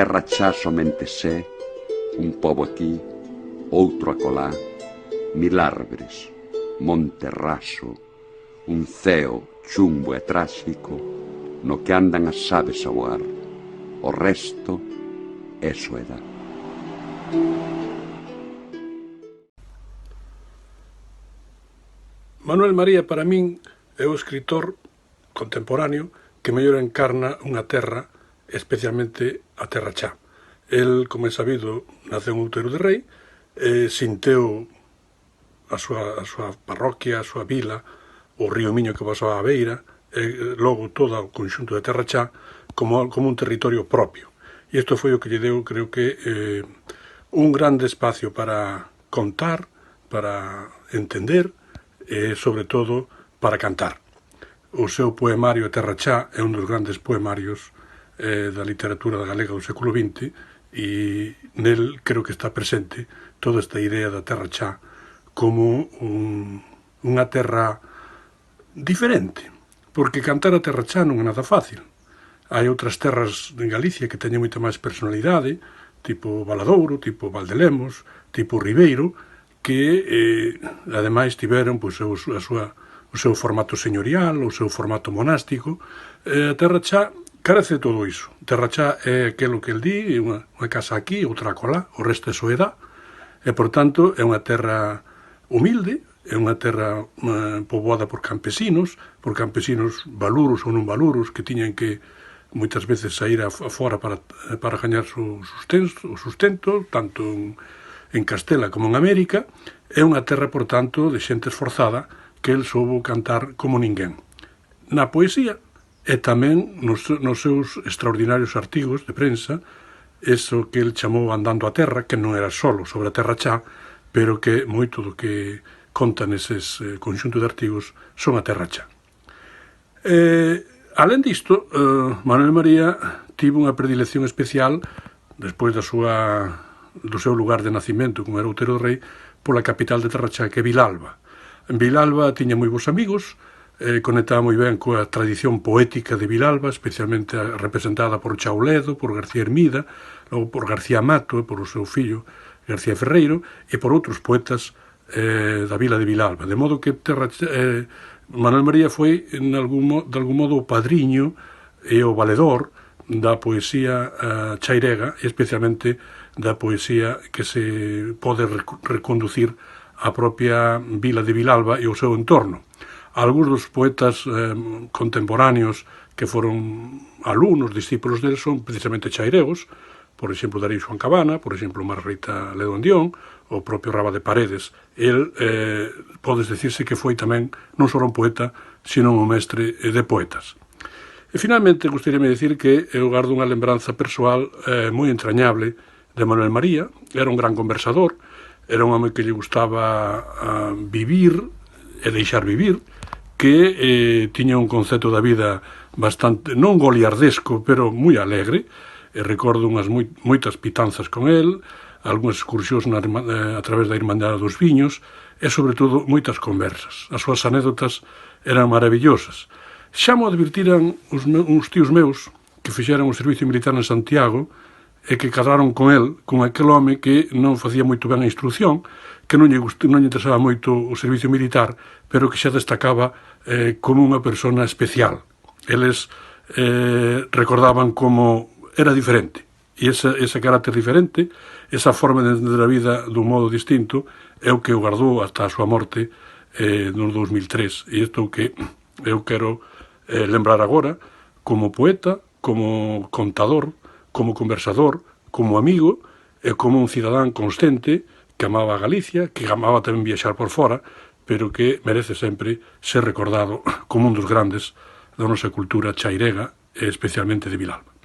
terra xa somente sé, un pobo aquí, outro acolá, mil árbores, monte raso, un ceo chumbo e tráxico, no que andan as aves a voar. O resto é soedad. Manuel María, para min, é o escritor contemporáneo que mellor encarna unha terra, especialmente a Terra Chá. El, como é sabido, naceu en Outeiro de Rei, sinteu a súa parroquia, a súa vila, o río Miño que pasaba á beira, e logo todo o conxunto de Terra Chá como un territorio propio. E isto foi o que lle deu, creo que, un grande espacio para contar, para entender, e, sobre todo, para cantar. O seu poemario Terra Chá é un dos grandes poemarios da literatura galega do século XX e nel creo que está presente toda esta idea da Terra Chá como unha terra diferente, porque cantar a Terra Chá non é nada fácil. Hai outras terras en Galicia que teñen moita máis personalidade, tipo Valadouro, tipo Valdelemos, tipo Ribeiro, que ademais tiveron pois, o seu formato señorial, o seu formato monástico. A Terra Chá carece de todo iso. Terra Chá é aquilo que el di, unha casa aquí, outra acolá, o resto é soedad, e, por tanto, é unha terra humilde, é unha terra poboada por campesinos valuros ou non valuros, que tiñan que moitas veces sair afora para gañar o sustento, tanto en Castela como en América. É unha terra, por tanto, de xente esforzada que el soubo cantar como ninguén. Na poesía e tamén nos seus extraordinarios artigos de prensa, eso que el chamou Andando a Terra, que non era solo sobre a Terra Chá, pero que moito do que conta neses conxunto de artigos son a Terra Chá. Alén disto, Manuel María tivo unha predilección especial, despois do seu lugar de nacimento, como era Outeiro de Rei, pola capital de Terra Chá, que é Vilalba. En Vilalba tiña moi bons amigos, conectaba moi ben coa tradición poética de Vilalba, especialmente representada por Chauledo, por García Hermida, logo por García Mato e por o seu fillo García Ferreiro, e por outros poetas da vila de Vilalba. De modo que Manuel María foi, de algún modo, o padriño e o valedor da poesía chairega, e especialmente da poesía que se pode reconducir á propia vila de Vilalba e o seu entorno. Algúns dos poetas contemporáneos que foron alumnos, discípulos deles, son precisamente chairegos, por exemplo, Darío Xoán Cabana, por exemplo, Margarita Ledo Andión, o propio Raba de Paredes. El, podes decirse que foi tamén non só un poeta, sino un mestre de poetas. E, finalmente, gustaríame dicir que eu gardo unha lembranza persoal moi entrañable de Manuel María. Era un gran conversador, era un home que lle gustaba vivir e deixar vivir, que tiña un concepto da vida bastante, non goliardesco, pero moi alegre. Recordo moitas pitanzas con el, algunhas excursións a través da Irmandade dos Viños, e, sobre todo, moitas conversas. As súas anécdotas eran maravillosas. Xa mo advirtiran uns tíos meus que fixeran o servicio militar en Santiago e que cadraron con el, con aquel home que non facía moito ben a instrucción, que non lle interesaba moito o servicio militar, pero que xa destacaba como unha persona especial. Eles recordaban como era diferente, e ese carácter diferente, esa forma de entender a vida dun modo distinto, é o que o guardou hasta a súa morte no 2003, e isto é o que eu quero lembrar agora, como poeta, como contador, como conversador, como amigo e como un cidadán consciente que amaba a Galicia, que amaba tamén viaxar por fora, pero que merece sempre ser recordado como un dos grandes da nosa cultura chairega e especialmente de Vilalba.